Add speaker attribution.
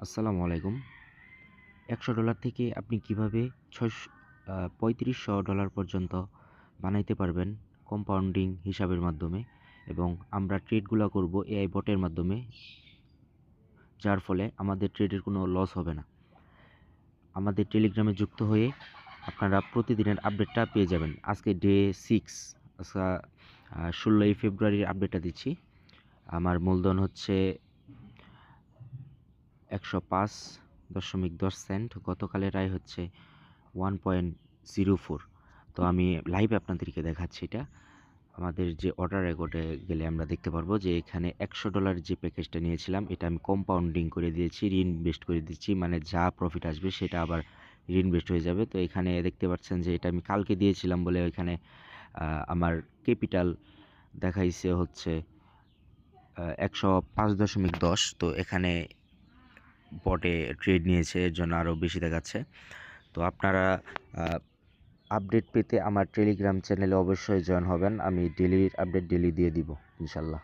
Speaker 1: আসসালামু আলাইকুম। $১০০ থেকে আপনি কিভাবে $৩৫০০ পর্যন্ত বানাইতে পারবেন কম্পাউন্ডিং হিসাবের মাধ্যমে এবং আমরা ট্রেডগুলা করব এআই বটের মাধ্যমে, যার ফলে আমাদের ট্রেডের কোনো লস হবে না। আমাদের টেলিগ্রামে যুক্ত হয়ে আপনারা প্রতিদিনের আপডেটটা পেয়ে যাবেন। আজকে ডে 6, আজকে ১৬ই ফেব্রুয়ারির আপডেটটা দিচ্ছি। আমার মূলধন হচ্ছে ১০৫.১০ সেন্ট। গতকালের আয় হচ্ছে 1.04। তো আমি লাইভে আপনাদেরকে দেখাচ্ছি এটা। আমাদের যে অর্ডার রেকর্ডে গেলে আমরা দেখতে পারবো যে এখানে $১০০ যে প্যাকেজটা নিয়েছিলাম এটা আমি কম্পাউন্ডিং করে দিয়েছি, রিইনভেস্ট করে দিচ্ছি। মানে যা প্রফিট আসবে সেটা আবার রিইনভেস্ট হয়ে যাবে। তো এখানে দেখতে পাচ্ছেন যে এটা আমি কালকে দিয়েছিলাম বলে এখানে আমার ক্যাপিটাল দেখাইছে হচ্ছে ১০৫.১০। তো এখানে বটে ট্রেড নিয়েছে, এর জন্য আরও বেশি দেখাচ্ছে। তো আপনারা আপডেট পেতে আমার টেলিগ্রাম চ্যানেলে অবশ্যই জয়েন হবেন। আমি ডেলির আপডেট ডেলি দিয়ে দিব ইনশাল্লাহ।